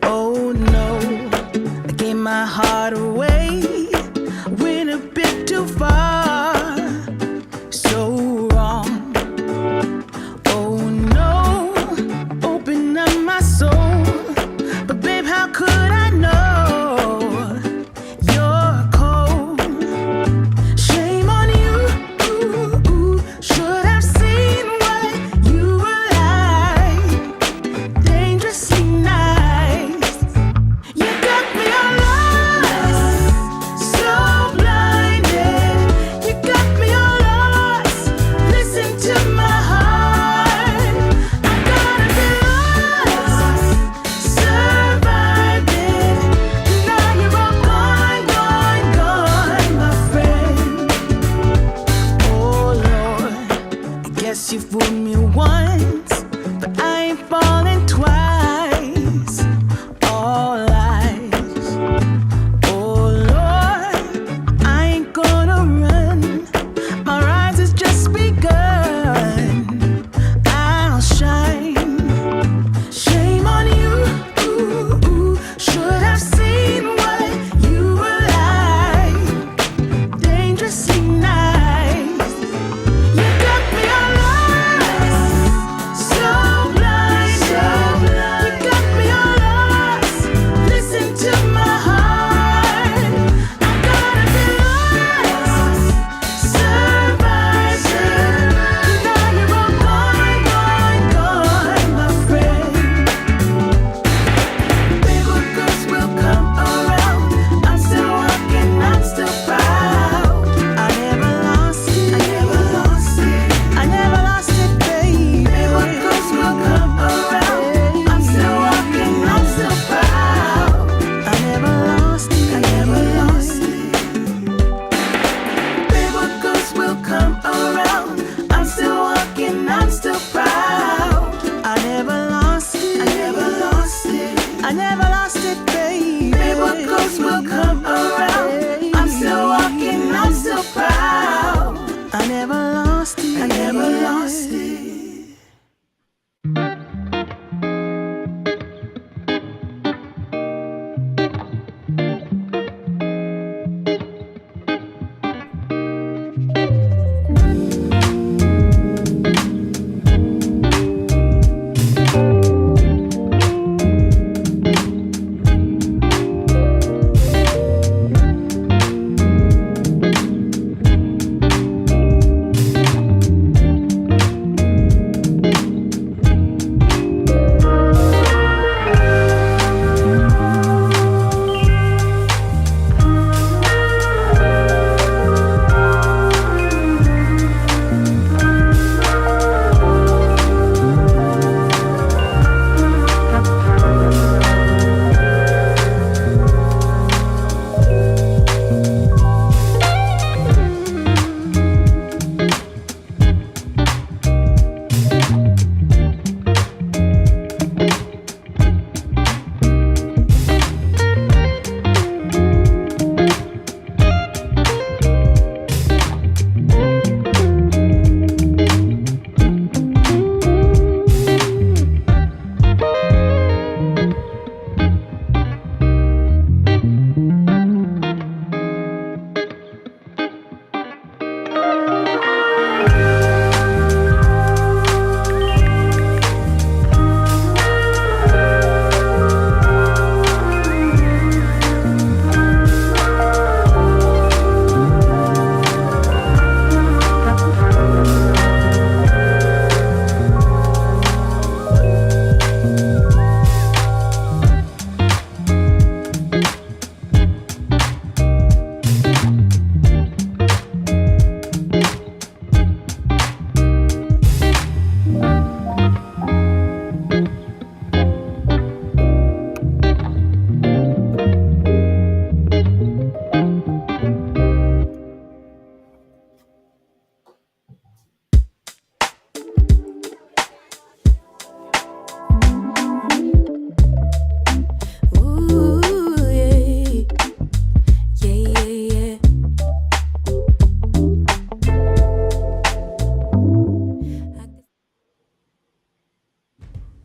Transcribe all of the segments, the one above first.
Oh no, I gave my heart away. Went a bit too far, so wrong. Oh no, open up my soul, but babe, how could I know you're cold? Shame on you, should have seen what you were like, dangerously nice. You got me all lost, so blinded. You got me all lost, listen to my heart. I gotta be lost, surviving. Now you're all gone, gone, gone, my friend. Oh Lord, I guess you fooled me once, but I ain't falling twice. All lies. Oh Lord, I ain't gonna run. My rise has just begun. I'll shine. Shame on you, should have seen what you were like, dangerously nice. You got me all lost, so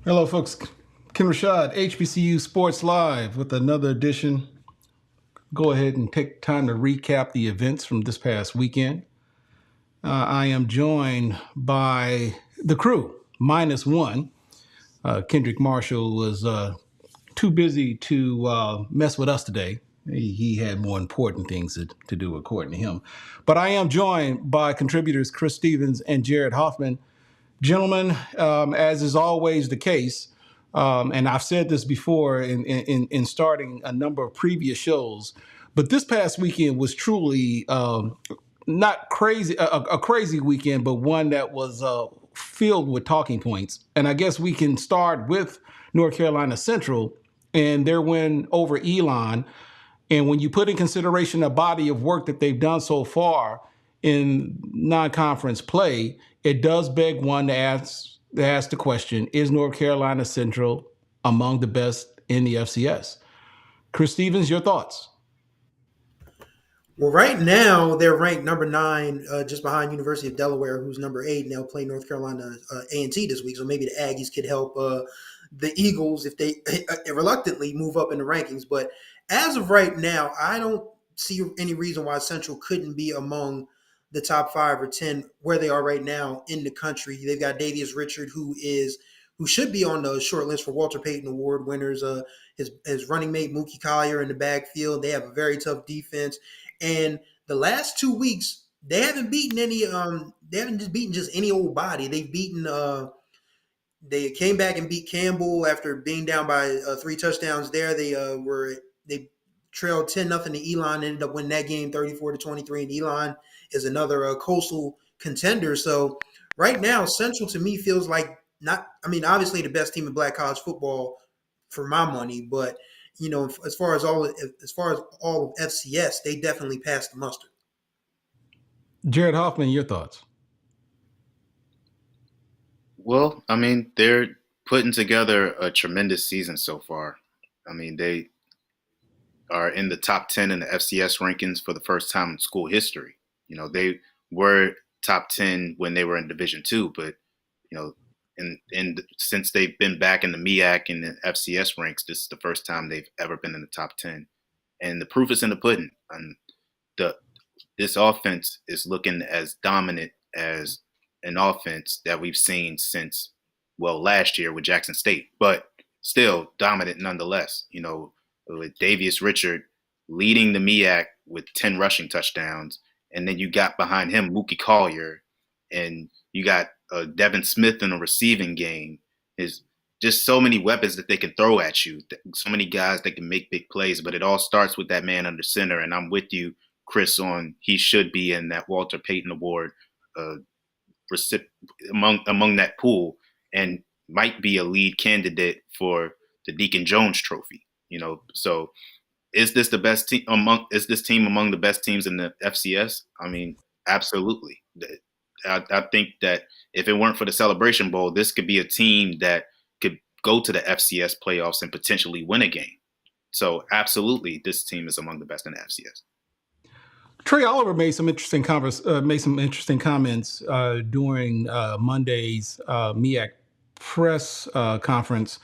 Hello, folks. Kenn Rashad, HBCU Sports Live with another edition. Go ahead and take time to recap the events from this past weekend. I am joined by the crew, minus one. Kendrick Marshall was too busy to mess with us today. He had more important things to do, according to him. But I am joined by contributors Chris Stevens and Jarrett Hoffman. Gentlemen, as is always the case, and I've said this before in starting a number of previous shows, but this past weekend was truly not crazy, a crazy weekend, but one that was filled with talking points. And I guess we can start with North Carolina Central and their win over Elon. And when you put in consideration the body of work that they've done so far in non-conference play, it does beg one to ask the question, is North Carolina Central among the best in the FCS? Chris Stevens, your thoughts? Well, right now they're ranked number 9, just behind University of Delaware, who's number 8, and they'll play North Carolina A&T this week. So maybe the Aggies could help the Eagles if they reluctantly move up in the rankings. But as of right now, I don't see any reason why Central couldn't be among the top 5 or 10 where they are right now in the country. They've got Davius Richard, who should be on the short list for Walter Payton Award winners. His running mate Mookie Collier in the backfield. They have a very tough defense. And the last 2 weeks, they haven't beaten any. They haven't just beaten just any old body. They've beaten. They came back and beat Campbell after being down by 3 touchdowns. They trailed 10-0 to Elon. Ended up winning that game 34-23. And Elon is another coastal contender. So right now, Central to me feels like not. I mean, obviously the best team in Black college football for my money, but as far as all of FCS, they definitely passed the muster. Jared Hoffman, your thoughts? Well, I mean, they're putting together a tremendous season so far. I mean, they are in the top 10 in the FCS rankings for the first time in school history. They were top 10 when they were in Division Two, but, you know, since they've been back in the MEAC and the FCS ranks, this is the first time they've ever been in the top 10. And the proof is in the pudding. And the this offense is looking as dominant as an offense that we've seen since, well, last year with Jackson State, but still dominant nonetheless. With Davius Richard leading the MEAC with 10 rushing touchdowns, and then you got behind him Mookie Collier, and you got Devin Smith in a receiving game. Is just so many weapons that they can throw at you, so many guys that can make big plays, but it all starts with that man under center, and I'm with you, Chris, on he should be in that Walter Payton Award uh, among that pool, and might be a lead candidate for the Deacon Jones Trophy. So is this the best team among? Is this team among the best teams in the FCS? I mean, absolutely. I think that if it weren't for the Celebration Bowl, this could be a team that could go to the FCS playoffs and potentially win a game. So absolutely, this team is among the best in the FCS. Trey Oliver made some interesting comments during Monday's MEAC press conference.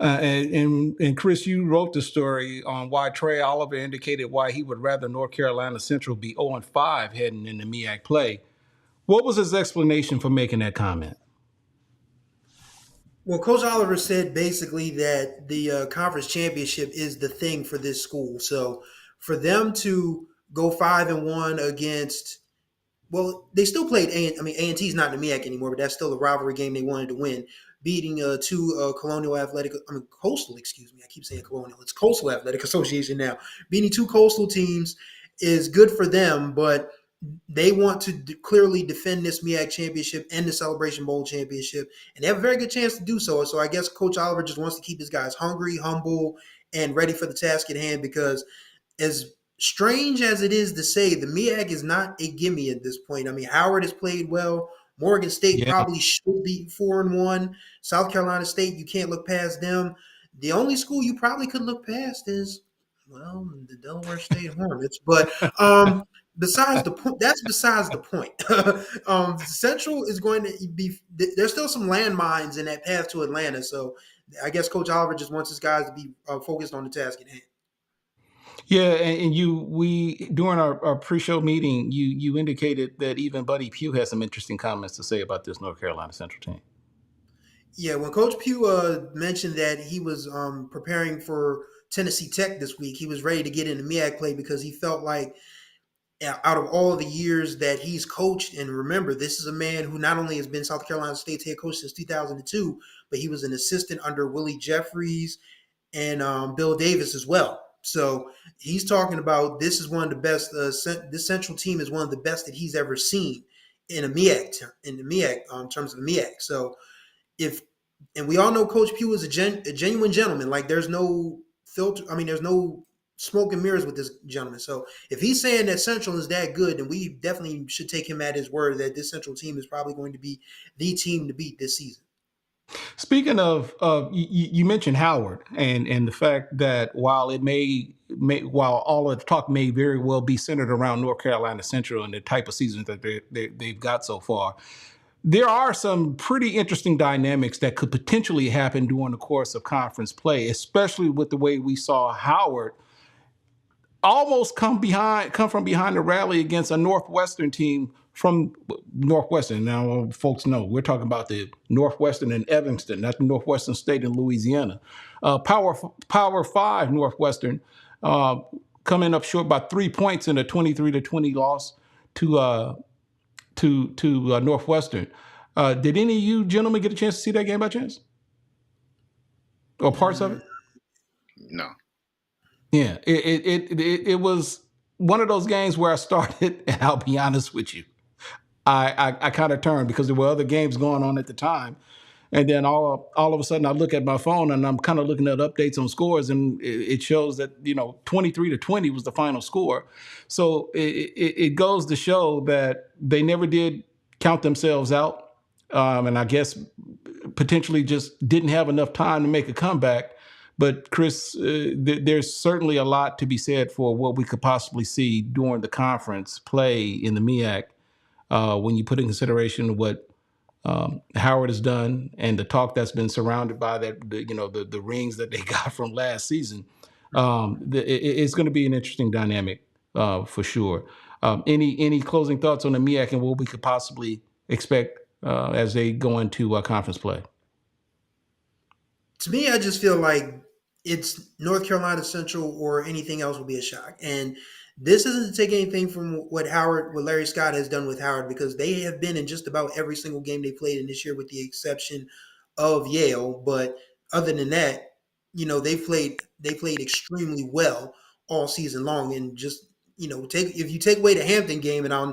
And Chris, you wrote the story on why Trey Oliver indicated why he would rather North Carolina Central be 0-5 heading into MEAC play. What was his explanation for making that comment? Well, Coach Oliver said basically that the conference championship is the thing for this school. So for them to go 5-1 against, well, they still played A&T is not in the MEAC anymore, but that's still a rivalry game they wanted to win. Beating Coastal, excuse me. I keep saying Colonial. It's Coastal Athletic Association now. Beating two coastal teams is good for them, but they want to clearly defend this MEAC championship and the Celebration Bowl championship, and they have a very good chance to do so. So I guess Coach Oliver just wants to keep his guys hungry, humble, and ready for the task at hand because as strange as it is to say, the MEAC is not a gimme at this point. I mean, Howard has played well. Morgan State Yeah. probably should be 4-1. South Carolina State, you can't look past them. The only school you probably could look past is, well, the Delaware State Hornets. But besides the point. That's besides the point. Central is going to be. There's still some landmines in that path to Atlanta. So I guess Coach Oliver just wants his guys to be focused on the task at hand. Yeah, and we during our pre-show meeting, you indicated that even Buddy Pugh has some interesting comments to say about this North Carolina Central team. Yeah, when Coach Pugh mentioned that he was preparing for Tennessee Tech this week, he was ready to get into MEAC play because he felt like out of all the years that he's coached, and remember, this is a man who not only has been South Carolina State's head coach since 2002, but he was an assistant under Willie Jeffries and Bill Davis as well. So he's talking about this is one of the best. This Central team is one of the best that he's ever seen in a MEAC terms of MEAC. So if and we all know Coach Pugh is a genuine gentleman. Like there's no filter. I mean, there's no smoke and mirrors with this gentleman. So if he's saying that Central is that good, then we definitely should take him at his word that this Central team is probably going to be the team to beat this season. Speaking of, you mentioned Howard and the fact that while while all of the talk may very well be centered around North Carolina Central and the type of season that they've got so far, there are some pretty interesting dynamics that could potentially happen during the course of conference play, especially with the way we saw Howard almost come from behind the rally against a Northwestern team from Northwestern. Now, folks know we're talking about the Northwestern in Evanston, not the Northwestern State in Louisiana. Power 5 Northwestern coming up short by 3 points in a 23-20 loss to Northwestern. Did any of you gentlemen get a chance to see that game by chance? Or parts of it? No. Yeah, it was one of those games where I started, and I'll be honest with you, I kind of turned because there were other games going on at the time, and then all of a sudden I look at my phone and I'm kind of looking at updates on scores, and it shows that 23-20 was the final score. So it goes to show that they never did count themselves out, and I guess potentially just didn't have enough time to make a comeback. But Chris, there's certainly a lot to be said for what we could possibly see during the conference play in the MEAC when you put in consideration what Howard has done and the talk that's been surrounded by that, the rings that they got from last season. It's going to be an interesting dynamic for sure. Any closing thoughts on the MEAC and what we could possibly expect as they go into conference play? To me, I just feel like it's North Carolina Central or anything else will be a shock. And this isn't to take anything from what Larry Scott has done with Howard, because they have been in just about every single game they played in this year, with the exception of Yale. But other than that, they played extremely well all season long. And just if you take away the Hampton game, and I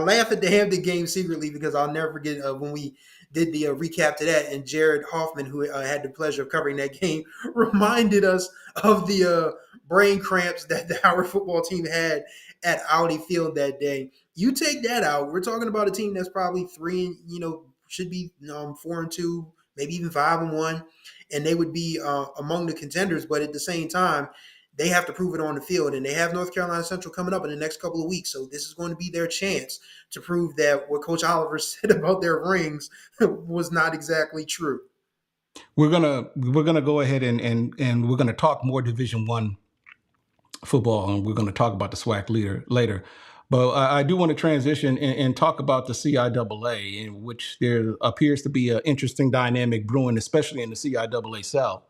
laugh at the Hampton game secretly because I'll never forget when we did the recap to that, and Jarrett Hoffman, who had the pleasure of covering that game, reminded us of the brain cramps that the Howard football team had at Audi Field that day. You take that out, we're talking about a team that's probably should be 4-2, maybe even 5-1, and they would be among the contenders. But at the same time, they have to prove it on the field, and they have North Carolina Central coming up in the next couple of weeks. So this is going to be their chance to prove that what Coach Oliver said about their rings was not exactly true. We're gonna go ahead and we're gonna talk more Division I football, and we're gonna talk about the SWAC later. But I do want to transition and talk about the CIAA, in which there appears to be an interesting dynamic brewing, especially in the CIAA South.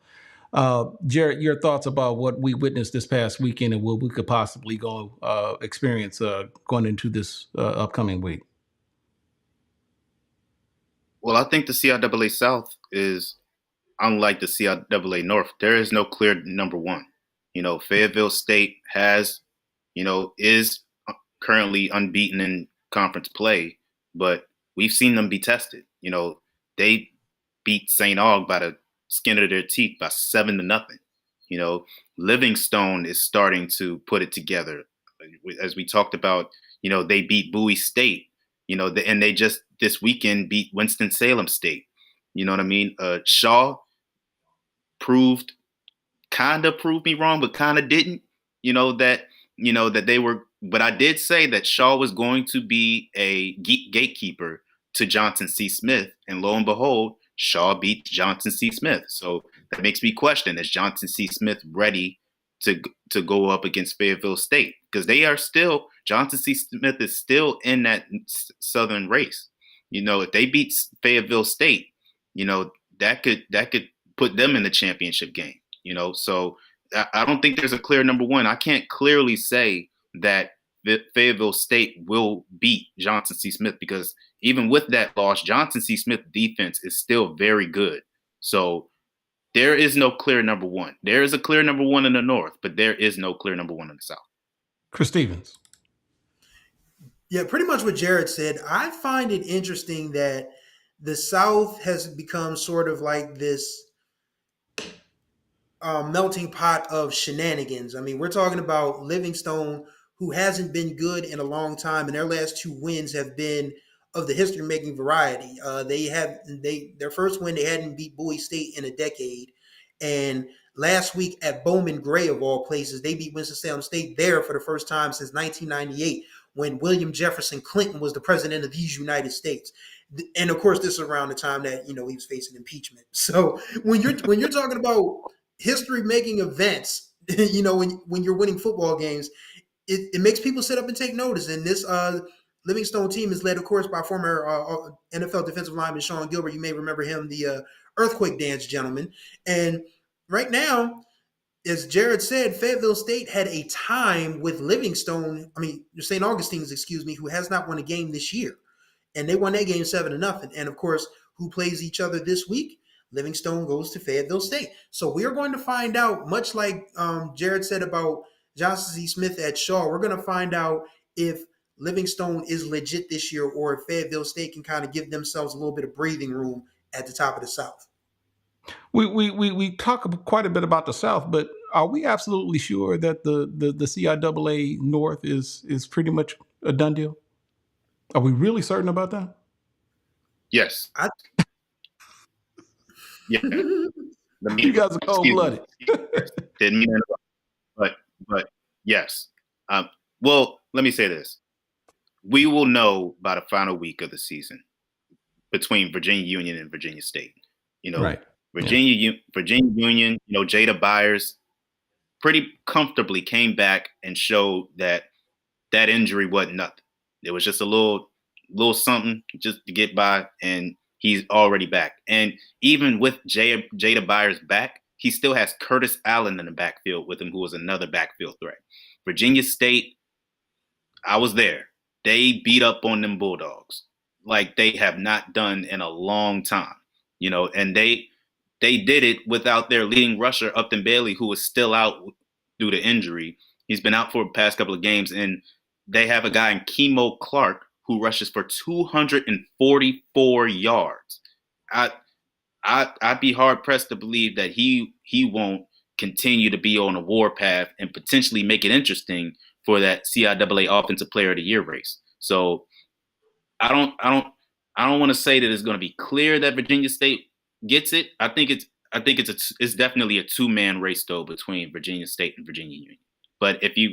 Jarrett, your thoughts about what we witnessed this past weekend and what we could possibly go experience going into this upcoming week? Well, I think the CIAA South is unlike the CIAA North. There is no clear number one. Fayetteville State is currently unbeaten in conference play, but we've seen them be tested. They beat St. Aug by the skin of their teeth by 7-0. Livingstone is starting to put it together. As we talked about, they beat Bowie State, and they just this weekend beat Winston-Salem State. You know what I mean? Shaw proved me wrong, but kind of didn't, that they were but I did say that Shaw was going to be a gatekeeper to Johnson C. Smith, and lo and behold, Shaw beat Johnson C. Smith. So that makes me question: is Johnson C. Smith ready to go up against Fayetteville State? Because they are still Johnson C. Smith is still in that Southern race. If they beat Fayetteville State, that could put them in the championship game. So I don't think there's a clear number one. I can't clearly say that Fayetteville State will beat Johnson C. Smith, because even with that loss, Johnson C. Smith defense is still very good. So there is no clear number one. There is a clear number one in the North, but there is no clear number one in the South. Chris Stevens. Yeah, pretty much what Jarrett said. I find it interesting that the South has become sort of like this melting pot of shenanigans. I mean, we're talking about Livingstone, who hasn't been good in a long time, and their last two wins have been of the history-making variety. Their first win, they hadn't beat Bowie State in a decade, and last week at Bowman Gray, of all places, they beat Winston-Salem State there for the first time since 1998, when William Jefferson Clinton was the president of these United States. And of course, this is around the time that he was facing impeachment. So when you're talking about history-making events, when you're winning football games, it makes people sit up and take notice. And this Livingstone team is led, of course, by former NFL defensive lineman Sean Gilbert. You may remember him, the earthquake dance gentleman. And right now, as Jarrett said, Fayetteville State had a time with St. Augustine's, who has not won a game this year. And they won that game 7-0. And of course, who plays each other this week? Livingstone goes to Fayetteville State. So we're going to find out, much like Jarrett said about Johnson C. Smith at Shaw, we're going to find out if Livingstone is legit this year, or if Fayetteville State can kind of give themselves a little bit of breathing room at the top of the South. We talk quite a bit about the South, but are we absolutely sure that the CIAA North is pretty much a done deal? Are we really certain about that? Yes. Yeah. You guys are cold-blooded. Didn't mean to, but yes. Well, let me say this: we will know by the final week of the season between Virginia Union and Virginia State. Right. Virginia Union. Jada Byers pretty comfortably came back and showed that injury wasn't nothing. It was just a little something just to get by, and he's already back. And even with Jada Byers back, he still has Curtis Allen in the backfield with him, who was another backfield threat. Virginia State, I was there. They beat up on them Bulldogs like they have not done in a long time, and they did it without their leading rusher, Upton Bailey, who is still out due to injury. He's been out for the past couple of games, and they have a guy in Kemo Clark who rushes for 244 yards. I'd be hard pressed to believe that he won't continue to be on a warpath and potentially make it interesting for that CIAA Offensive Player of the Year race. So I don't want to say that it's going to be clear that Virginia State gets it. I think it's definitely a two-man race though between Virginia State and Virginia Union. But if you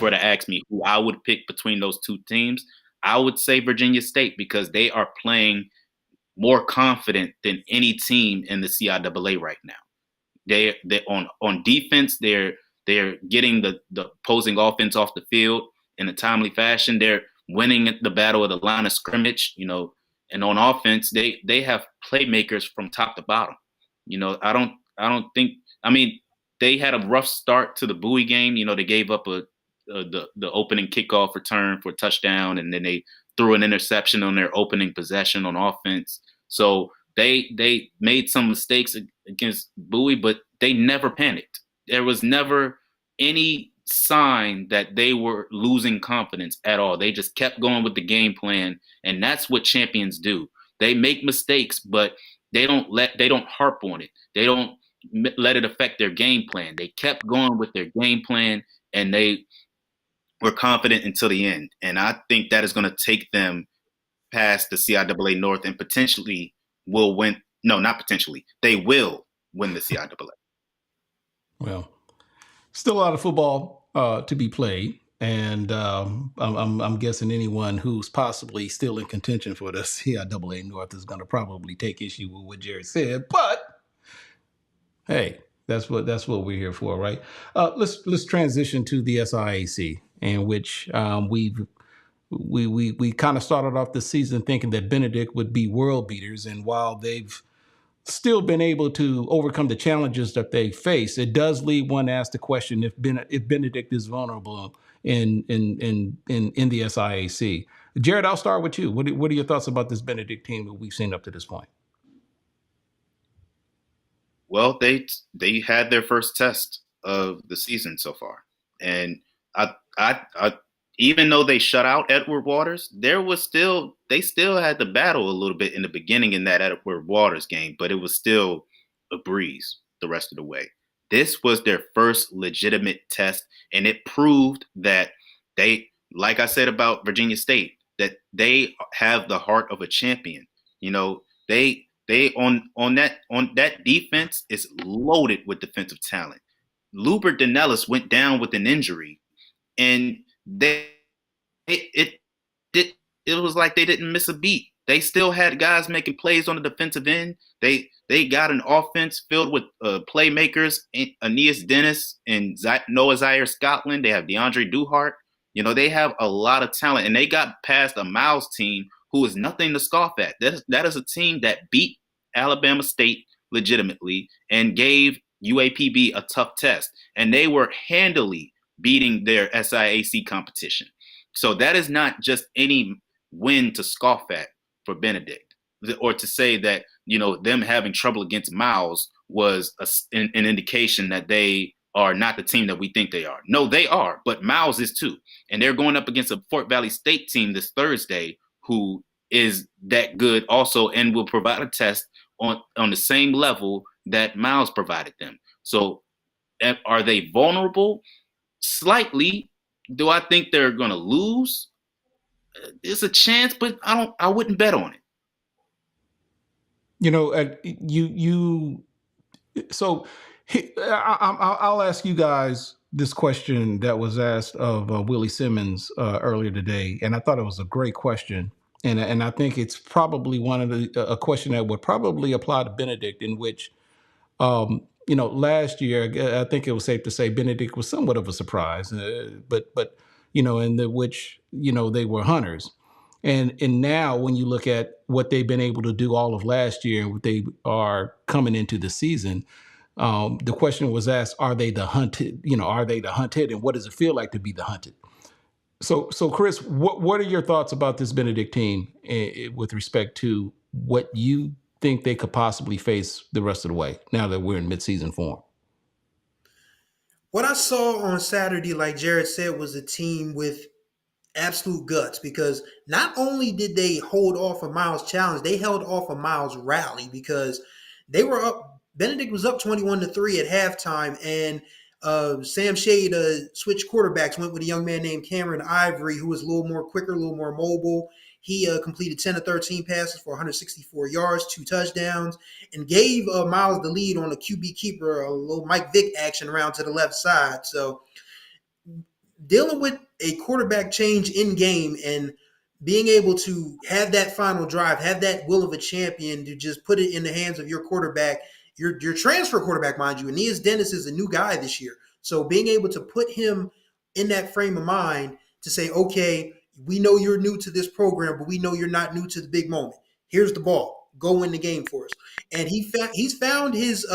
were to ask me who I would pick between those two teams, I would say Virginia State, because they are playing more confident than any team in the CIAA right now. They on defense, they're getting the opposing offense off the field in a timely fashion. They're winning the battle of the line of scrimmage, and on offense, they have playmakers from top to bottom. I don't think. I mean, they had a rough start to the Bowie game. They gave up the opening kickoff return for a touchdown, and then they threw an interception on their opening possession on offense. So they made some mistakes against Bowie, but they never panicked. There was never any sign that they were losing confidence at all. They just kept going with the game plan, and that's what champions do. They make mistakes, but they don't harp on it. They don't let it affect their game plan. They kept going with their game plan, and they were confident until the end. And I think that is going to take them past the CIAA North and potentially will win. No, not potentially. They will win the CIAA. Well, still a lot of football to be played. And I'm guessing anyone who's possibly still in contention for the CIAA North is going to probably take issue with what Jared said. But hey, that's what we're here for, right? Let's transition to the SIAC, in which we kind of started off the season thinking that Benedict would be world beaters, and while they've still been able to overcome the challenges that they face, it does lead one to ask the question if Benedict is vulnerable in the SIAC. Jared, I'll start with you. What are your thoughts about this Benedict team that we've seen up to this point? Well, they had their first test of the season so far, and I even though they shut out Edward Waters, they still had to battle a little bit in the beginning in that Edward Waters game, but it was still a breeze the rest of the way. This was their first legitimate test, and it proved that they, like I said about Virginia State, that they have the heart of a champion. You know, they on that defense is loaded with defensive talent. Lubert Danellis went down with an injury, and it it it was like they didn't miss a beat. They still had guys making plays on the defensive end. They got an offense filled with playmakers, Aeneas Dennis and Noah Zaire Scotland. They have DeAndre Duhart. You know, they have a lot of talent, and they got past a Miles team who is nothing to scoff at. That is a team that beat Alabama State legitimately and gave UAPB a tough test. And they were handily beating their SIAC competition. So that is not just any win to scoff at for Benedict, or to say that, you know, them having trouble against Miles was an indication that they are not the team that we think they are. No, they are, but Miles is too. And they're going up against a Fort Valley State team this Thursday who is that good also and will provide a test on the same level that Miles provided them. So are they vulnerable? Slightly. Do I think they're going to lose? It's a chance, but I wouldn't bet on it. You know, so I'll ask you guys this question that was asked of Willie Simmons earlier today, and I thought it was a great question, and I think it's probably one of a question that would probably apply to Benedict, in which last year I think it was safe to say Benedict was somewhat of a surprise, but in which they were hunters. And now when you look at what they've been able to do all of last year and what they are coming into the season, the question was asked, are they the hunted? Are they the hunted? And what does it feel like to be the hunted? So Chris, what are your thoughts about this Benedict team with respect to what you think they could possibly face the rest of the way now that we're in midseason form? What I saw on Saturday, like Jared said, was a team with absolute guts, because not only did they hold off a Miles challenge, they held off a Miles rally, because they were up. Benedict was up 21-3 at halftime, and Sam Shade switched quarterbacks, went with a young man named Cameron Ivory, who was a little more quicker, a little more mobile. He completed 10 of 13 passes for 164 yards, 2 touchdowns, and gave Miles the lead on a QB keeper, a little Mike Vick action around to the left side. So dealing with a quarterback change in game and being able to have that final drive, have that will of a champion to just put it in the hands of your quarterback, your transfer quarterback, mind you. Aeneas Dennis is a new guy this year. So being able to put him in that frame of mind to say, okay, we know you're new to this program, but we know you're not new to the big moment. Here's the ball. Go win the game for us. And he's found his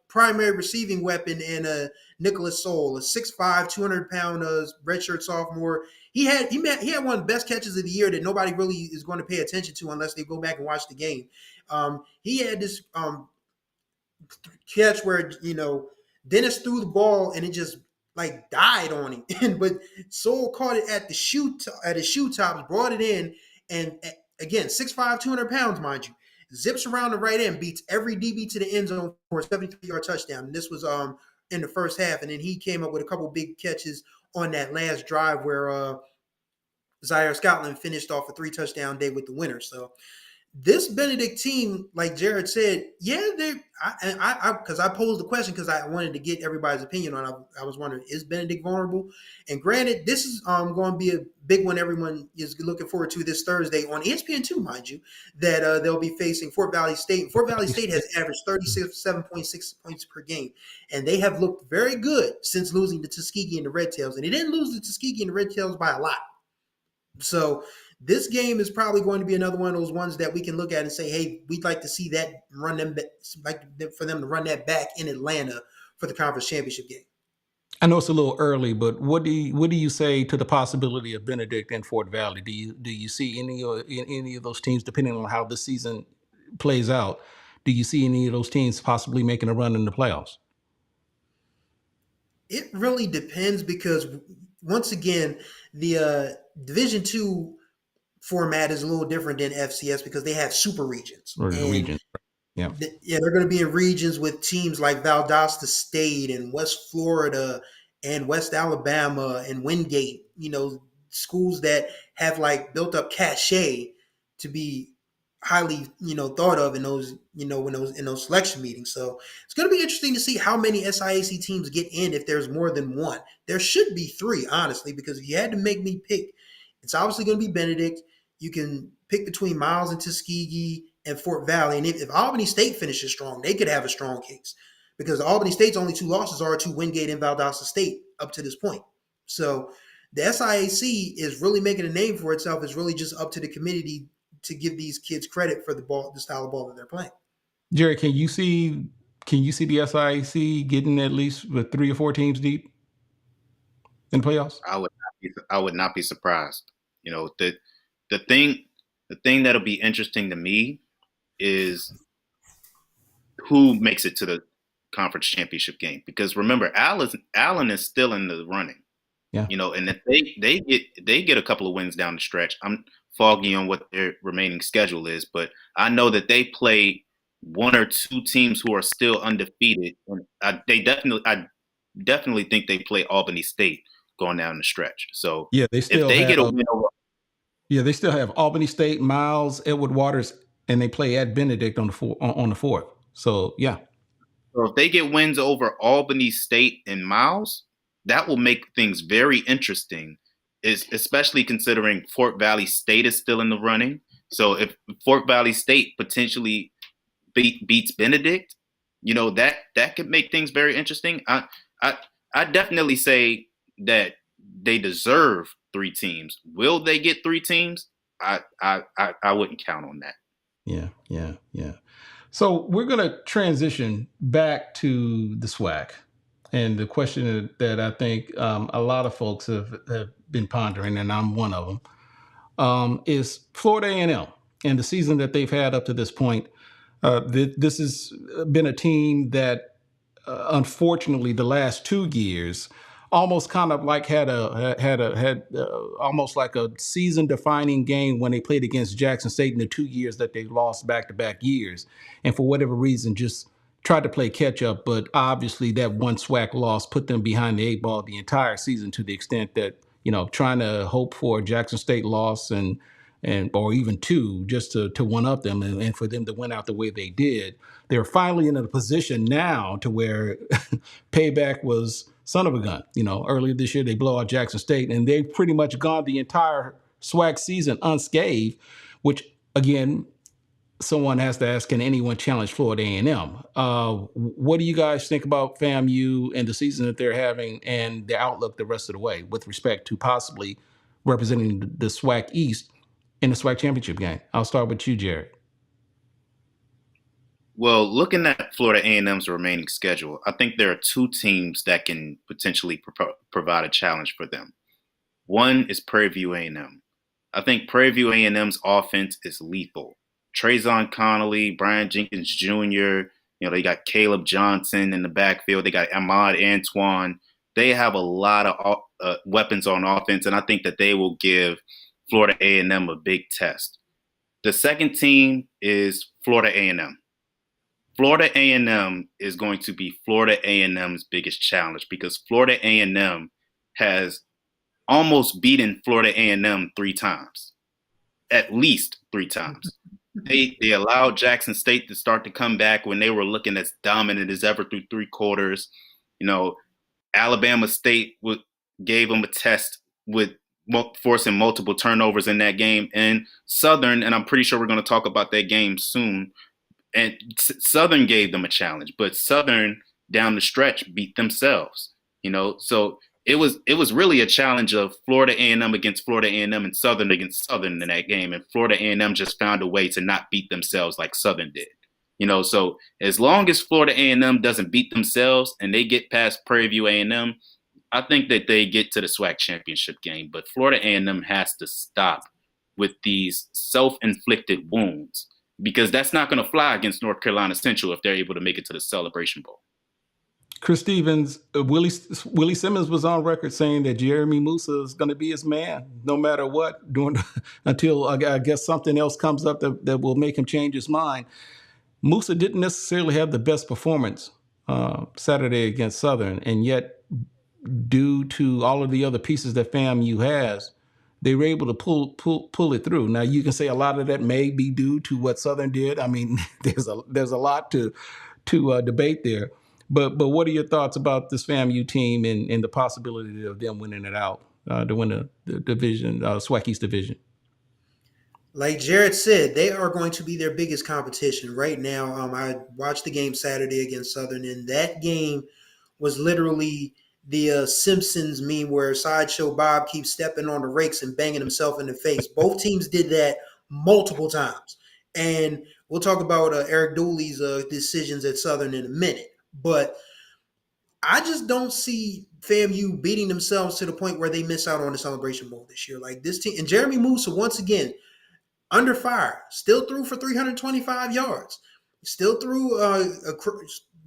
primary receiving weapon in Nicholas Soul, a 6'5", 200-pound redshirt sophomore. He had one of the best catches of the year that nobody really is going to pay attention to unless they go back and watch the game. He had this catch where Dennis threw the ball and it just like died on him, but Soul caught it at his shoe tops, brought it in, and again 6'5", 200 pounds, mind you, zips around the right end, beats every DB to the end zone for a 73-yard touchdown. And this was in the first half, and then he came up with a couple big catches on that last drive where Zaire Scotland finished off a 3-touchdown day with the winner. So this Benedict team, like Jared said, yeah, because I posed the question because I wanted to get everybody's opinion on it. I was wondering, is Benedict vulnerable? And granted, this is going to be a big one everyone is looking forward to this Thursday on ESPN2, mind you, that they'll be facing Fort Valley State. And Fort Valley State has averaged 37.6 points per game, and they have looked very good since losing to Tuskegee and the Red Tails. And they didn't lose to Tuskegee and the Red Tails by a lot. So this game is probably going to be another one of those ones that we can look at and say, hey, we'd like to see that run them, like for them to run that back in Atlanta for the conference championship game. I know it's a little early, but what do you say to the possibility of Benedict and Fort Valley? Do you see any of those teams, depending on how this season plays out? Do you see any of those teams possibly making a run in the playoffs? It really depends because once again, the Division II format is a little different than FCS because they have super regions. Or the region? Yeah. They're going to be in regions with teams like Valdosta State and West Florida and West Alabama and Wingate, schools that have like built up cachet to be highly, thought of in those, in those selection meetings. So it's going to be interesting to see how many SIAC teams get in if there's more than one. There should be three, honestly, because if you had to make me pick, it's obviously going to be Benedict. You can pick between Miles and Tuskegee and Fort Valley. And if Albany State finishes strong, they could have a strong case because Albany State's only two losses are to Wingate and Valdosta State up to this point. So the SIAC is really making a name for itself. It's really just up to the committee to give these kids credit for the style of ball that they're playing. Jerry, can you see the SIAC getting at least with 3 or 4 teams deep in the playoffs? I would not be surprised. The thing that'll be interesting to me is who makes it to the conference championship game. Because remember, Allen is still in the running. Yeah. And if they get a couple of wins down the stretch, I'm foggy on what their remaining schedule is, but I know that they play 1 or 2 teams who are still undefeated. And I definitely think they play Albany State going down the stretch. So yeah, they still get a win over. Yeah, they still have Albany State, Miles, Edward Waters, and they play at Benedict on the 4th. So yeah. So if they get wins over Albany State and Miles, that will make things very interesting, especially considering Fort Valley State is still in the running. So if Fort Valley State potentially beats Benedict, that could make things very interesting. I definitely say that they deserve 3 teams. Will they get 3 teams? I wouldn't count on that. Yeah. So we're going to transition back to the SWAC. And the question that I think a lot of folks have been pondering, and I'm one of them, is Florida A&M and the season that they've had up to this point. This has been a team that, unfortunately, the last 2 years almost kind of like had almost like a season-defining game when they played against Jackson State in the 2 years that they lost back-to-back years, and for whatever reason, just tried to play catch-up. But obviously, that one SWAC loss put them behind the 8 ball the entire season, to the extent that trying to hope for a Jackson State loss and or even 2 just to one up them and for them to win out the way they did. They're finally in a position now to where payback was son of a gun. Earlier this year they blow out Jackson State, and they've pretty much gone the entire SWAC season unscathed, which again, someone has to ask, can anyone challenge Florida A&M? What do you guys think about FAMU and the season that they're having and the outlook the rest of the way with respect to possibly representing the SWAC East in the SWAC championship game? I'll start with you, Jared. Well, looking at Florida A&M's remaining schedule, I think there are 2 teams that can potentially provide a challenge for them. One is Prairie View A&M. I think Prairie View A&M's offense is lethal. Trayvon Connolly, Brian Jenkins Jr., they got Caleb Johnson in the backfield. They got Ahmad Antoine. They have a lot of weapons on offense, and I think that they will give Florida A&M a big test. The second team is Florida A&M. Florida A&M is going to be Florida A&M's biggest challenge because Florida A&M has almost beaten Florida A&M 3 times, at least 3 times. They allowed Jackson State to start to come back when they were looking as dominant as ever through 3 quarters. You know, Alabama State gave them a test with forcing multiple turnovers in that game, and Southern, and I'm pretty sure we're going to talk about that game soon. And Southern gave them a challenge, but Southern down the stretch beat themselves. So it was really a challenge of Florida A&M against Florida A&M and Southern against Southern in that game, and Florida A&M just found a way to not beat themselves like Southern did. So as long as Florida A&M doesn't beat themselves and they get past Prairie View A&M, I think that they get to the SWAC championship game. But Florida A&M has to stop with these self-inflicted wounds, because that's not going to fly against North Carolina Central if they're able to make it to the Celebration Bowl. Chris Stevens, Willie Simmons was on record saying that Jeremy Musa is going to be his man no matter what, until I guess something else comes up that will make him change his mind. Musa didn't necessarily have the best performance Saturday against Southern, and yet due to all of the other pieces that FAMU has, they were able to pull it through. Now, you can say a lot of that may be due to what Southern did. I mean, there's a lot to debate there. But what are your thoughts about this FAMU team and the possibility of them winning it out to win the division, SWAC East division? Like Jarrett said, they are going to be their biggest competition right now. I watched the game Saturday against Southern, and that game was literally the Simpsons meme where Sideshow Bob keeps stepping on the rakes and banging himself in the face. Both teams did that multiple times. And we'll talk about Eric Dooley's decisions at Southern in a minute. But I just don't see FAMU beating themselves to the point where they miss out on the Celebration Bowl this year. Like this team, and Jeremy Musa, once again, under fire, still threw for 325 yards, still threw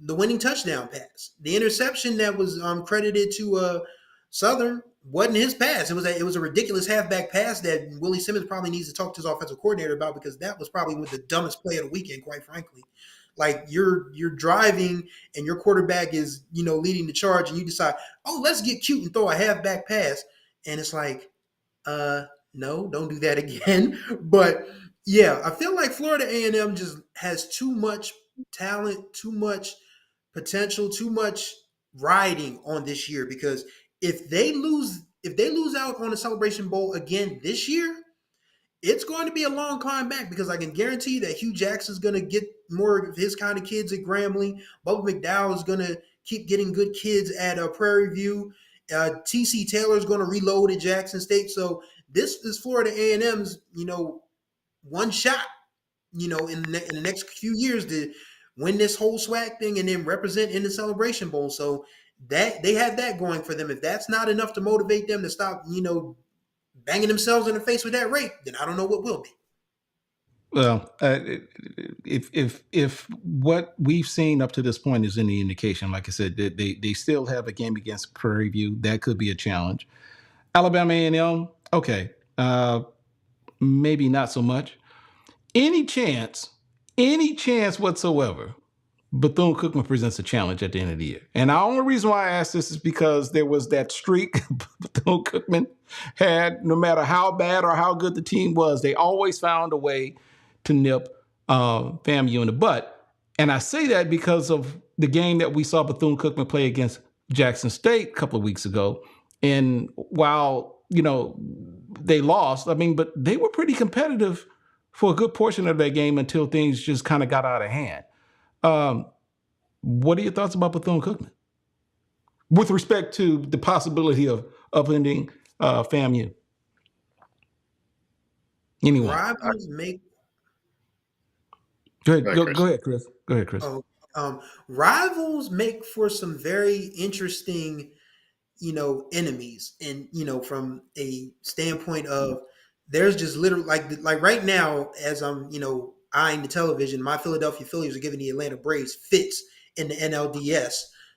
the winning touchdown pass. The interception that was credited to Southern wasn't his pass. It was a ridiculous halfback pass that Willie Simmons probably needs to talk to his offensive coordinator about, because that was probably the dumbest play of the weekend, quite frankly. Like you're driving and your quarterback is leading the charge, and you decide, oh, let's get cute and throw a halfback pass, and it's like, no, don't do that again. But yeah, I feel like Florida A&M just has too much talent, too much potential, too much riding on this year, because if they lose out on the Celebration Bowl again this year, it's going to be a long climb back, because I can guarantee that Hugh Jackson's going to get more of his kind of kids at Grambling. Bubba McDowell is going to keep getting good kids at Prairie View. T.C. Taylor is going to reload at Jackson State. So this is Florida A&M's, one shot, in the next few years to win this whole SWAC thing and then represent in the Celebration Bowl. So that they have that going for them. If that's not enough to motivate them to stop, banging themselves in the face with that rate, then I don't know what will be. Well, if what we've seen up to this point is any indication, like I said, they still have a game against Prairie View. That could be a challenge. Alabama A&M, okay, maybe not so much. Any chance whatsoever, Bethune-Cookman presents a challenge at the end of the year. And the only reason why I ask this is because there was that streak Bethune-Cookman had. No matter how bad or how good the team was, they always found a way to nip FAMU in the butt. And I say that because of the game that we saw Bethune-Cookman play against Jackson State a couple of weeks ago. And while, they lost, but they were pretty competitive for a good portion of that game until things just kind of got out of hand. What are your thoughts about Bethune-Cookman with respect to the possibility of upending FAMU? Anyone? Rivals make. Go ahead, Chris. Go ahead, Chris. Rivals make for some very interesting, enemies, and from a standpoint of there's just literally like right now, as I'm eyeing the television, my Philadelphia Phillies are giving the Atlanta Braves fits in the NLDS.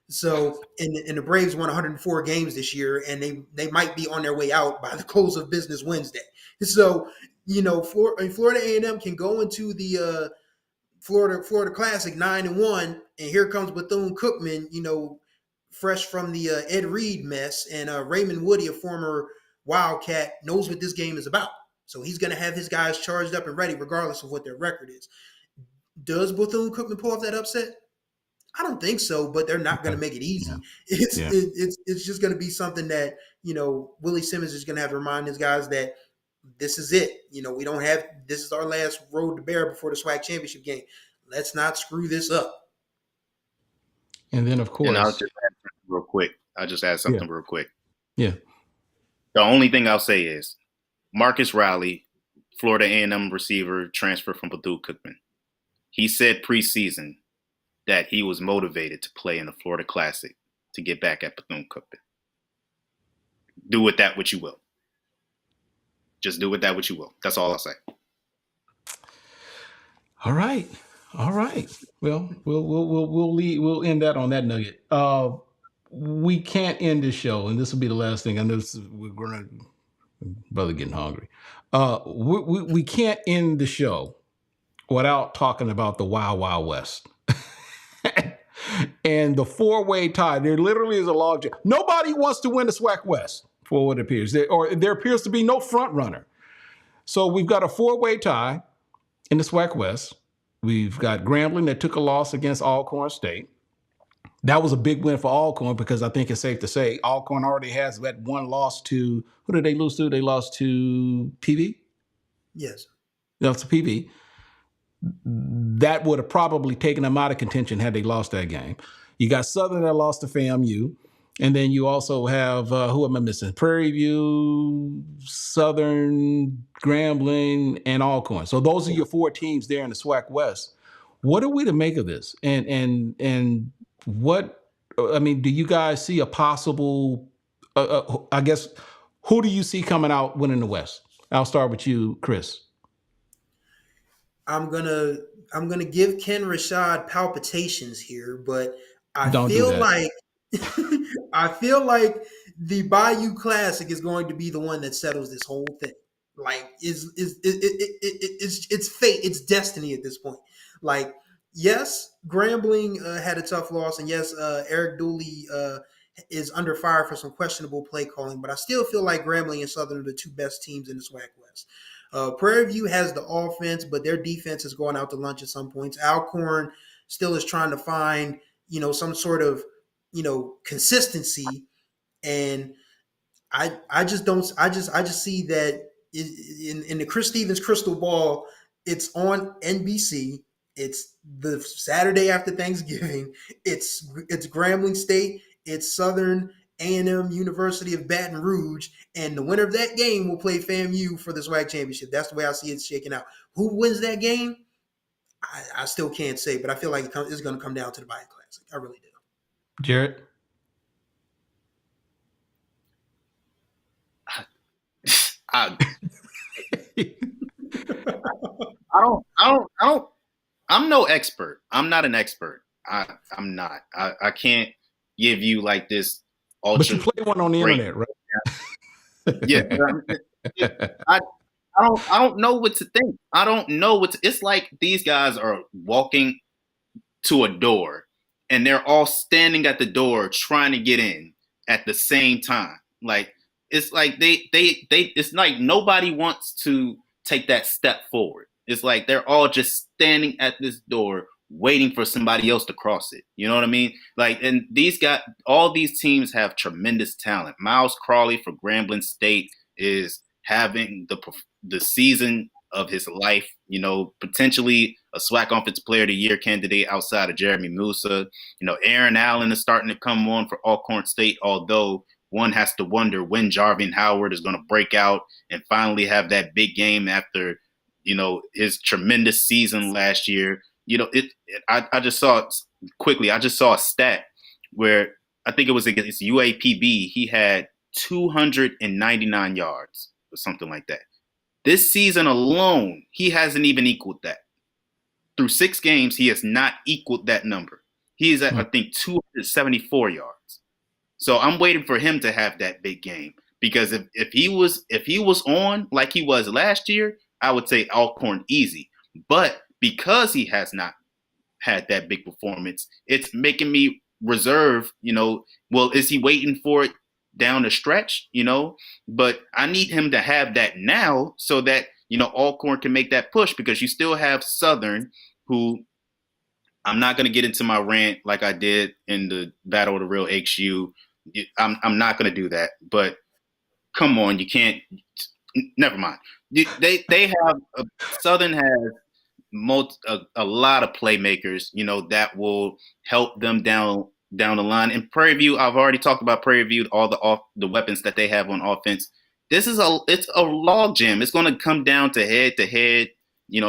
So, and the Braves won 104 games this year, and they might be on their way out by the close of business Wednesday. So, Florida A&M can go into the Florida Classic 9-1, and here comes Bethune-Cookman, fresh from the Ed Reed mess, and Raymond Woody, a former Wildcat, knows what this game is about. So he's going to have his guys charged up and ready regardless of what their record is. Does Bethune-Cookman pull off that upset? I don't think so, but they're not going to make it easy. Yeah. It's just going to be something that, Willie Simmons is going to have to remind his guys that this is it. We don't have – this is our last road to bear before the SWAC championship game. Let's not screw this up. And then, of course – and I'll just add something real quick. Real quick. Yeah. The only thing I'll say is Marcus Riley, Florida A&M receiver, transfer from Bethune-Cookman. He said preseason that he was motivated to play in the Florida Classic to get back at Bethune-Cookman. Do with that what you will. Just do with that what you will. That's all I'll say. All right. Well, we'll end that on that nugget. We can't end the show, and this will be the last thing. I know we're gonna brother getting hungry. We can't end the show without talking about the Wild Wild West. And the four-way tie. There literally is a logjam. Nobody wants to win the SWAC West, for what it appears. There appears to be no front runner. So we've got a four-way tie in the SWAC West. We've got Grambling that took a loss against Alcorn State. That was a big win for Alcorn because I think it's safe to say Alcorn already has that one loss to, who did they lose to? They lost to PV? Yes. No, it's PV. That would have probably taken them out of contention had they lost that game. You got Southern that lost to FAMU. And then you also have, who am I missing? Prairie View, Southern, Grambling, and Alcorn. So those are your four teams there in the SWAC West. What are we to make of this? And what, I mean, do you guys see a possible, I guess, who do you see coming out winning the West? I'll start with you, Chris. I'm gonna give Kenn Rashad palpitations here, but I feel like the Bayou Classic is going to be the one that settles this whole thing. Like, it's fate, it's destiny at this point. Like, yes, Grambling had a tough loss, and yes, Eric Dooley is under fire for some questionable play calling, but I still feel like Grambling and Southern are the two best teams in the SWAC West. Prairie View has the offense, but their defense is going out to lunch at some points. Alcorn still is trying to find, some sort of, consistency. And I just see that in the Chris Stevens crystal ball, it's on NBC. It's the Saturday after Thanksgiving. It's Grambling State. It's Southern A&M University of Baton Rouge, and the winner of that game will play FAMU for the SWAC championship. That's the way I see it shaking out. Who wins that game? I still can't say, but I feel like it's going to come down to the Bayou Classic. I really do. Jarrett? I'm no expert. I'm not an expert. I'm not. I can't give you like this. But you play one on the internet, right? Yeah. I don't know what to think. I don't know it's like these guys are walking to a door and they're all standing at the door trying to get in at the same time. Like, it's like it's like nobody wants to take that step forward. It's like they're all just standing at this door waiting for somebody else to cross it. You know what I mean? Like, and all these teams have tremendous talent. Miles Crawley for Grambling State is having the season of his life, potentially a SWAC Offensive Player of the Year candidate outside of Jeremy Musa. Aaron Allen is starting to come on for Alcorn State, although one has to wonder when Jarvin Howard is going to break out and finally have that big game after, his tremendous season last year. I just saw a stat where I think it was against UAPB. He had 299 yards or something like that. This season alone, he hasn't even equaled that. Through 6 games, he has not equaled that number. He is at, I think, 274 yards. So I'm waiting for him to have that big game, because if he was on like he was last year, I would say Alcorn easy. But because he has not had that big performance, it's making me reserve, well, is he waiting for it down the stretch, but I need him to have that now so that, Alcorn can make that push, because you still have Southern, who I'm not going to get into my rant like I did in the Battle of the Real HU. I'm not going to do that, but come on, you can't. Never mind. They have Southern has a lot of playmakers, that will help them down the line. And Prairie View, I've already talked about Prairie View, all the weapons that they have on offense. It's a log jam. It's going to come down to head,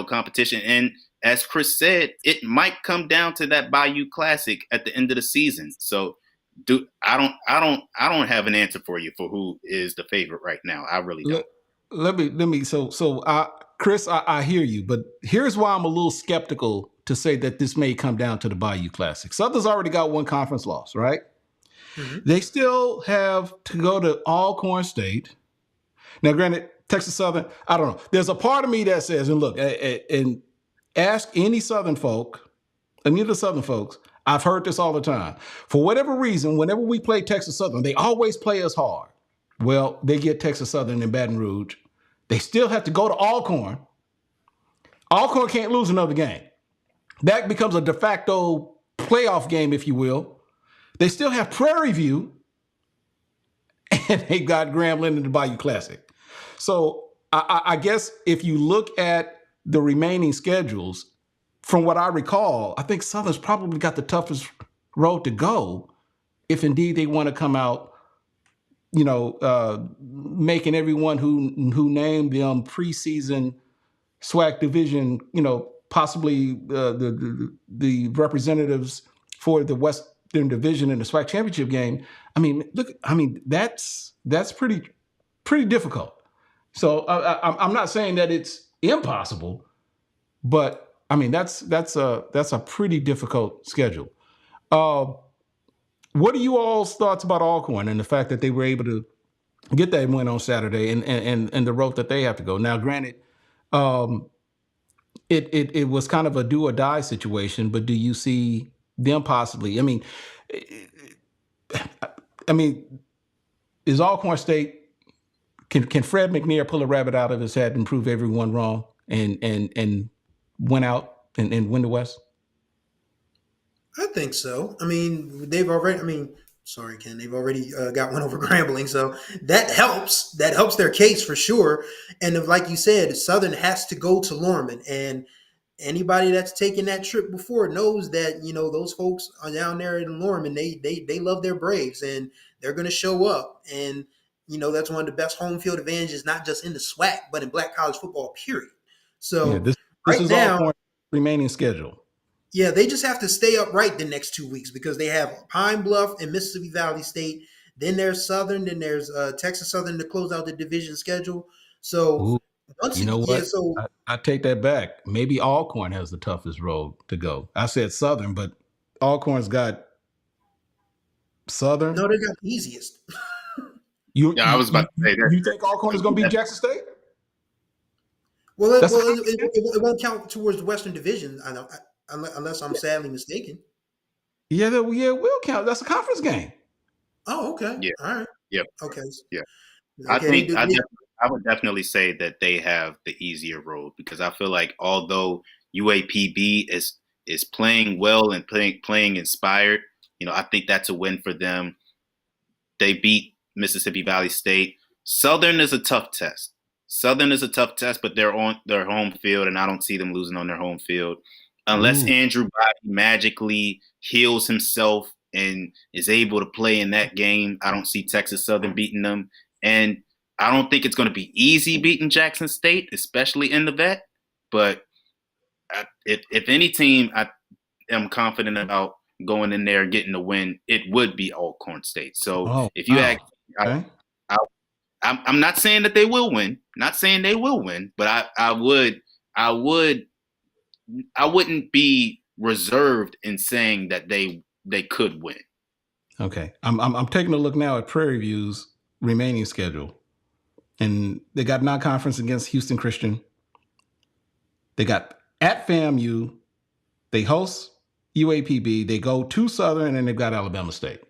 competition. And as Chris said, it might come down to that Bayou Classic at the end of the season. So, I don't have an answer for you for who is the favorite right now. I really don't. Let me. Chris, I hear you, but here's why I'm a little skeptical to say that this may come down to the Bayou Classic. Southern's already got one conference loss, right? Mm-hmm. They still have to go to Alcorn State. Now, granted, Texas Southern, I don't know. There's a part of me that says, and look, and ask any Southern folk, any of the Southern folks, I've heard this all the time. For whatever reason, whenever we play Texas Southern, they always play us hard. Well, they get Texas Southern in Baton Rouge. They still have to go to Alcorn. Alcorn can't lose another game. That becomes a de facto playoff game, if you will. They still have Prairie View, and they got Grambling in the Bayou Classic. So I guess if you look at the remaining schedules, from what I recall, I think Southern's probably got the toughest road to go if indeed they want to come out, making everyone who named them preseason SWAC division, possibly the representatives for the Western Division in the SWAC championship game. That's pretty difficult. So I'm not saying that it's impossible, but that's a pretty difficult schedule. What are you all's thoughts about Alcorn and the fact that they were able to get that win on Saturday and the road that they have to go? Now, granted, it was kind of a do or die situation, but do you see them possibly? Is Alcorn State, can Fred McNair pull a rabbit out of his hat and prove everyone wrong and win out and win the West? I think so. They've already. Sorry, Ken. They've already got one over Grambling, so that helps. That helps their case for sure. And like you said, Southern has to go to Lorman, and anybody that's taken that trip before knows that those folks are down there in Lorman. They love their Braves, and they're going to show up. And that's one of the best home field advantages, not just in the SWAC, but in Black college football. Period. So this right is now, Alcorn's remaining schedule. Yeah, they just have to stay upright the next 2 weeks because they have Pine Bluff and Mississippi Valley State. Then there's Southern. Then there's Texas Southern to close out the division schedule. So what? I take that back. Maybe Alcorn has the toughest road to go. I said Southern, but Alcorn's got Southern. No, they got the easiest. I was about to say that. You think Alcorn is going to beat Jackson State? Well, it won't count towards the Western Division. I know. Unless I'm sadly mistaken. Yeah, it will count. That's a conference game. Oh, okay. Yeah. All right. Yep. Okay. Yeah. Okay. I would definitely say that they have the easier road, because I feel like although UAPB is playing well and playing inspired, I think that's a win for them. They beat Mississippi Valley State. Southern is a tough test. But they're on their home field, and I don't see them losing on their home field. Unless Andrew Body magically heals himself and is able to play in that game, I don't see Texas Southern beating them. And I don't think it's going to be easy beating Jackson State, especially in the vet. But if any team I am confident about going in there and getting the win, it would be Alcorn State. So if you ask, okay. I'm not saying that they will win. Not saying they will win, but I wouldn't be reserved in saying that they could win. Okay, I'm taking a look now at Prairie View's remaining schedule, and they got non-conference against Houston Christian. They got at FAMU, they host UAPB, they go to Southern, and they've got Alabama State.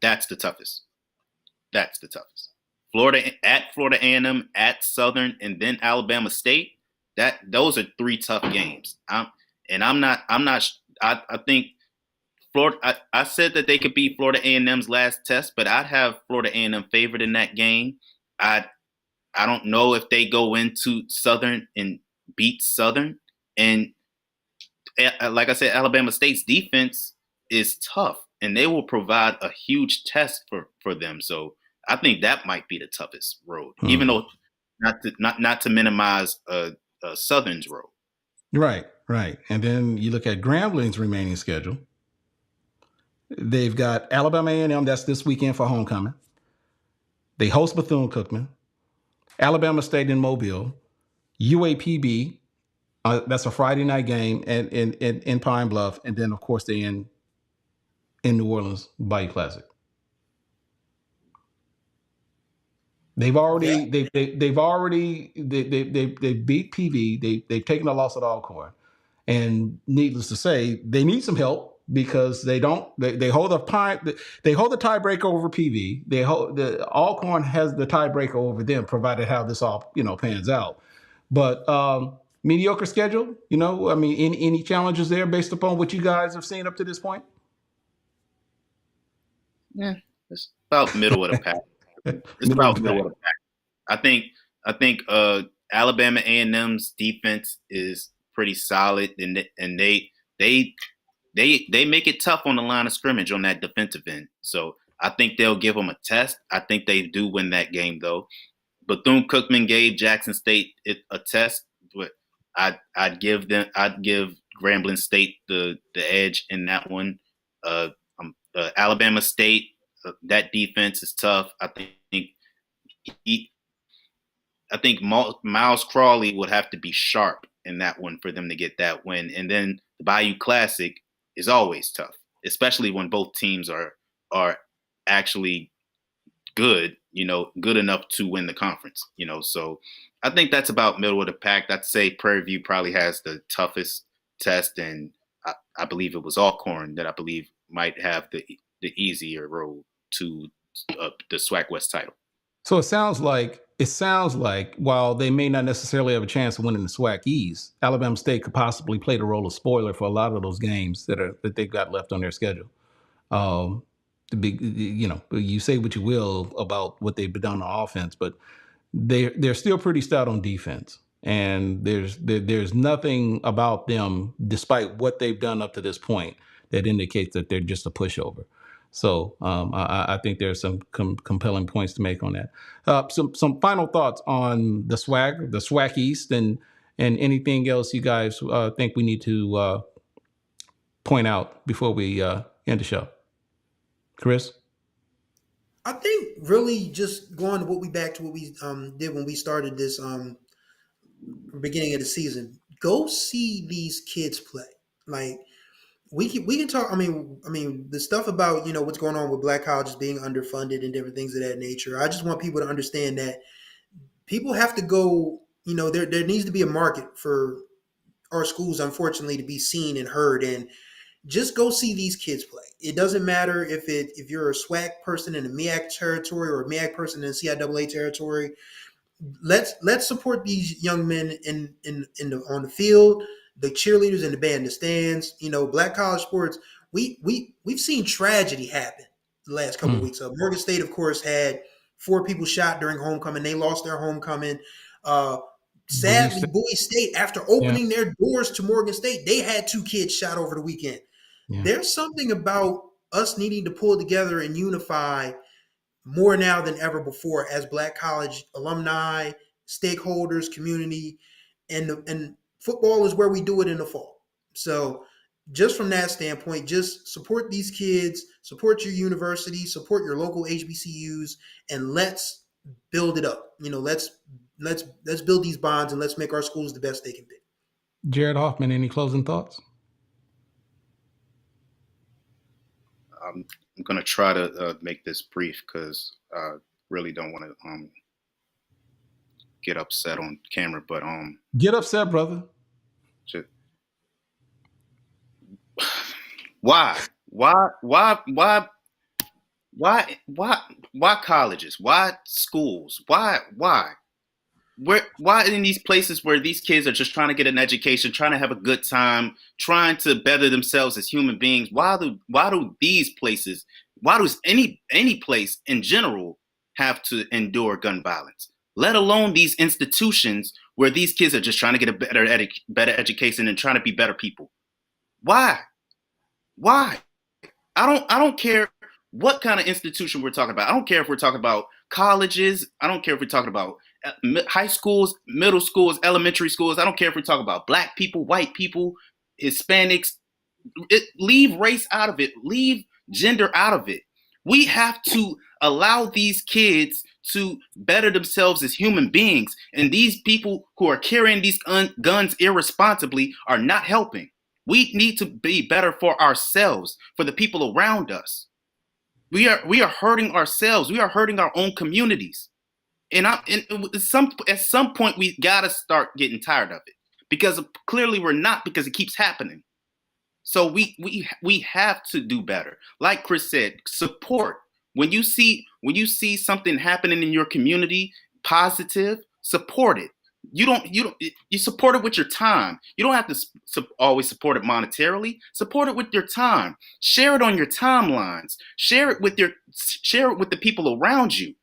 That's the toughest. That's the toughest. Florida A&M, at Southern, and then Alabama State. Those are 3 tough games. I think Florida. I said that they could beat Florida A&M's last test, but I'd have Florida A&M favored in that game. I don't know if they go into Southern and beat Southern. And like I said, Alabama State's defense is tough, and they will provide a huge test for them. So I think that might be the toughest road, even though not to minimize Southern's road. Right. And then you look at Grambling's remaining schedule. They've got Alabama A&M. That's this weekend for homecoming. They host Bethune-Cookman, Alabama State in Mobile, UAPB. That's a Friday night game, and in Pine Bluff, and then of course they in New Orleans, Bayou Classic. They've beat PV. They've taken a loss at Alcorn, and needless to say, they need some help because they hold the tiebreaker over PV. The Alcorn has the tiebreaker over them, provided how this all pans out. But mediocre schedule, any challenges there based upon what you guys have seen up to this point? Yeah, it's about middle of the pack. It's about middle of the pack. I think Alabama A&M's defense is pretty solid, and they make it tough on the line of scrimmage on that defensive end. So I think they'll give them a test. I think they do win that game though. Bethune-Cookman gave Jackson State a test, but I'd give Grambling State the edge in that one. Alabama State, that defense is tough. I think Miles Crawley would have to be sharp in that one for them to get that win. And then the Bayou Classic is always tough, especially when both teams are actually good enough to win the conference. So I think that's about middle of the pack. I'd say Prairie View probably has the toughest test, and I believe it was Alcorn that I believe might have the easier road to the SWAC West title. So it sounds like while they may not necessarily have a chance of winning the SWAC East, Alabama State could possibly play the role of spoiler for a lot of those games that they've got left on their schedule. You say what you will about what they've done on offense, but they're still pretty stout on defense. And there's nothing about them, despite what they've done up to this point, that indicates that they're just a pushover. So I think there's some compelling points to make on that. Some final thoughts on the SWAC East, and anything else you guys think we need to point out before we end the show. Chris? I think really just going to what we did when we started this beginning of the season. Go see these kids play. Like we can talk. I mean the stuff about what's going on with black colleges being underfunded and different things of that nature. I just want people to understand that people have to go. There needs to be a market for our schools, unfortunately, to be seen and heard, and just go see these kids play. It doesn't matter if you're a SWAC person in the MEAC territory or a MEAC person in CIAA territory. Let's support these young men on the field, the cheerleaders in the bandstands. Black college sports. We've seen tragedy happen the last couple of weeks. Morgan State, of course, had 4 people shot during homecoming. They lost their homecoming. Sadly, Bowie State, after opening their doors to Morgan State, they had 2 kids shot over the weekend. Yeah. There's something about us needing to pull together and unify more now than ever before as Black college alumni, stakeholders, community, and football is where we do it in the fall. So just from that standpoint, just support these kids, support your university, support your local HBCUs, and let's build it up. Let's build these bonds and let's make our schools the best they can be. Jarrett Hoffman, any closing thoughts? I'm going to try to make this brief because I really don't want to get upset on camera. But get upset, brother. Why? Why colleges? Why schools? Why? Why in these places where these kids are just trying to get an education, trying to have a good time, trying to better themselves as human beings? Why do these places, why does any place in general have to endure gun violence? Let alone these institutions where these kids are just trying to get a better education and trying to be better people. Why? Why? I don't care what kind of institution we're talking about. I don't care if we're talking about colleges. I don't care if we're talking about high schools, middle schools, elementary schools. I don't care if we're talking about black people, white people, Hispanics. Leave race out of it. Leave gender out of it. We have to allow these kids to better themselves as human beings. And these people who are carrying these guns irresponsibly are not helping. We need to be better for ourselves, for the people around us. We are hurting ourselves. We are hurting our own communities. And at some point we gotta start getting tired of it, because clearly we're not, because it keeps happening. So we have to do better. Like Chris said, support. When you see something happening in your community, positive, support it. You support it with your time. You don't have to always support it monetarily. Support it with your time. Share it on your timelines. Share it with the people around you.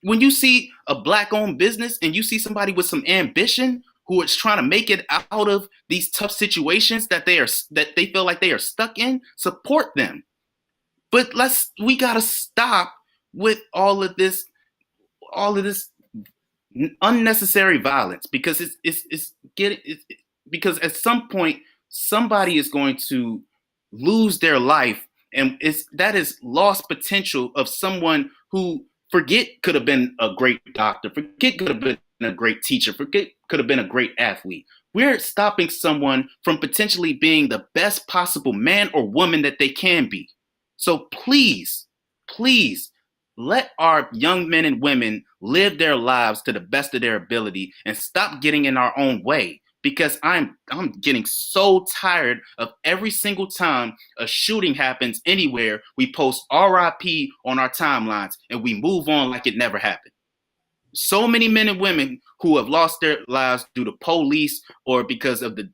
When you see a black-owned business and you see somebody with some ambition who is trying to make it out of these tough situations that they feel like they are stuck in, support them. But we gotta stop with all of this unnecessary violence, because because at some point somebody is going to lose their life, and that is lost potential of someone who could have been a great doctor, could have been a great teacher, could have been a great athlete. We're stopping someone from potentially being the best possible man or woman that they can be. So please, please, let our young men and women live their lives to the best of their ability and stop getting in our own way, because I'm getting so tired of every single time a shooting happens anywhere, we post RIP on our timelines and we move on like it never happened. So many men and women who have lost their lives due to police, or because of the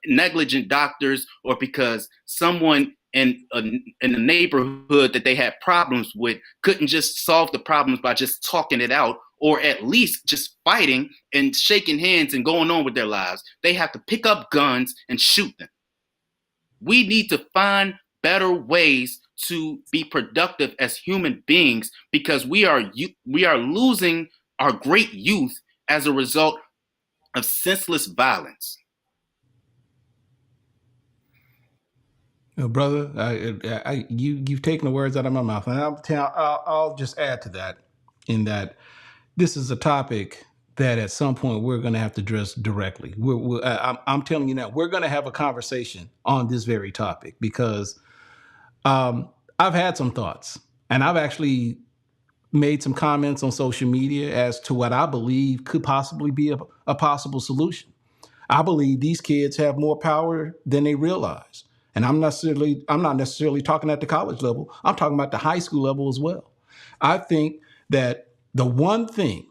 negligent doctors, or because someone in the neighborhood that they had problems with couldn't just solve the problems by just talking it out, or at least just fighting and shaking hands and going on with their lives. They have to pick up guns and shoot them. We need to find better ways to be productive as human beings, because we are losing our great youth as a result of senseless violence. Brother, you've taken the words out of my mouth, and I'll just add to that, in that this is a topic that at some point we're going to have to address directly. I'm telling you now, we're going to have a conversation on this very topic, because I've had some thoughts, and I've actually made some comments on social media as to what I believe could possibly be a possible solution. I believe these kids have more power than they realize. And I'm not necessarily talking at the college level. I'm talking about the high school level as well. I think that the one thing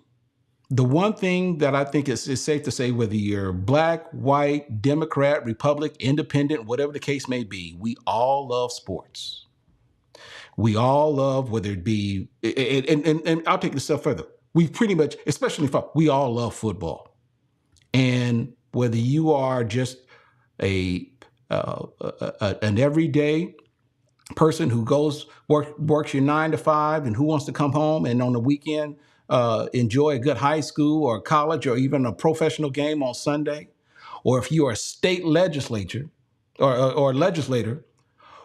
that I think is safe to say, whether you're black, white, Democrat, Republican, independent, whatever the case may be, we all love sports. We all love, whether it be, and I'll take this step further. We pretty much, especially we all love football. And whether you are just an everyday person who works your 9 to 5 and who wants to come home and on the weekend enjoy a good high school or college or even a professional game on Sunday, or if you are a state legislator or legislator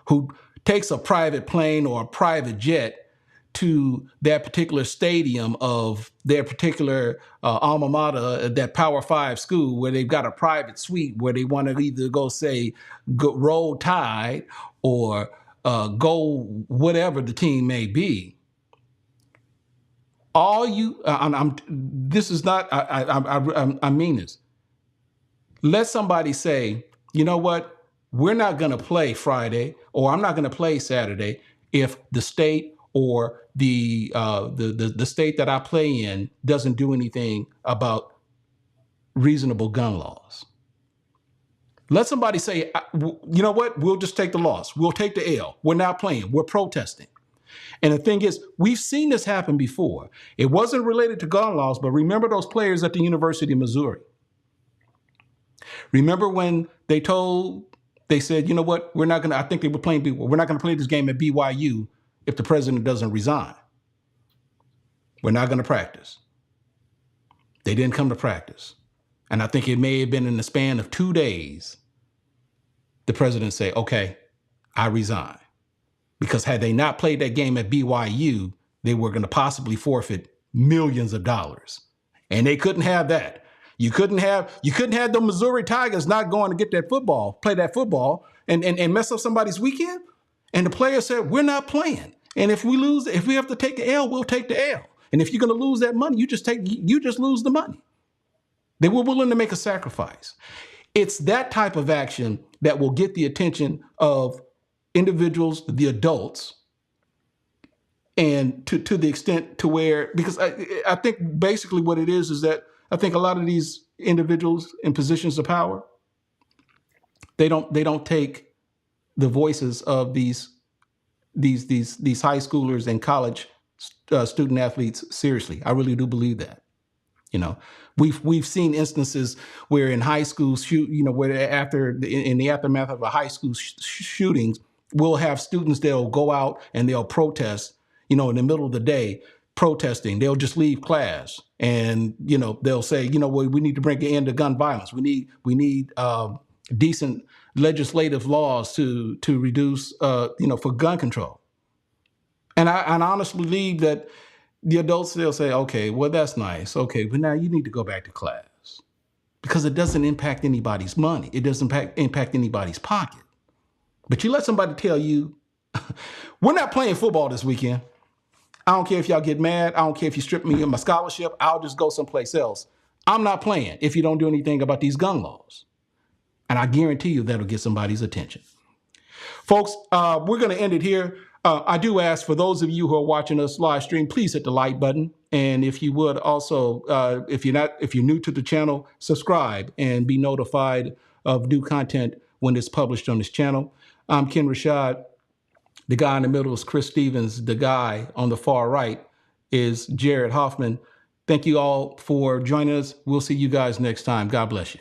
who takes a private plane or a private jet to that particular stadium of their particular alma mater, that Power 5 school, where they've got a private suite where they want to either go Roll Tide or go whatever the team may be. I mean this. Let somebody say, you know what? We're not going to play Friday, or I'm not going to play Saturday if the state or the state that I play in doesn't do anything about reasonable gun laws. Let somebody say, you know what, we'll just take the loss. We'll take the L. We're not playing. We're protesting. And the thing is, we've seen this happen before. It wasn't related to gun laws, but remember those players at the University of Missouri. Remember when they said, you know what, I think they were playing, we're not going to play this game at BYU if the president doesn't resign. We're not going to practice. They didn't come to practice. And I think it may have been in the span of 2 days, the president said, okay, I resign. Because had they not played that game at BYU, they were going to possibly forfeit millions of dollars. And they couldn't have that. You couldn't have the Missouri Tigers not going to get that football, play that football, and mess up somebody's weekend. And the player said, we're not playing. And if we lose, if we have to take the L, we'll take the L. And if you're going to lose that money, you just lose the money. They were willing to make a sacrifice. It's that type of action that will get the attention of individuals, the adults, and to the extent to where, because I think basically what it is that I think a lot of these individuals in positions of power, they don't take the voices of these high schoolers and college student athletes seriously. I really do believe that. You know, we've seen instances where in high school where in the aftermath of a high school shootings, we'll have students that'll go out and they'll protest, in the middle of the day, protesting. They'll just leave class and, they'll say, we need to bring an end to gun violence. We need decent legislative laws to reduce, for gun control. And I honestly believe that the adults, they'll say, okay, well, that's nice. Okay, but now you need to go back to class because it doesn't impact anybody's money. It doesn't impact anybody's pocket. But you let somebody tell you, we're not playing football this weekend. I don't care if y'all get mad. I don't care if you strip me of my scholarship. I'll just go someplace else. I'm not playing if you don't do anything about these gun laws. And I guarantee you that'll get somebody's attention. Folks, we're going to end it here. I do ask for those of you who are watching us live stream, please hit the like button. And if you would also, if you're new to the channel, subscribe and be notified of new content when it's published on this channel. I'm Kenn Rashad. The guy in the middle is Chris Stevens. The guy on the far right is Jarrett Hoffman. Thank you all for joining us. We'll see you guys next time. God bless you.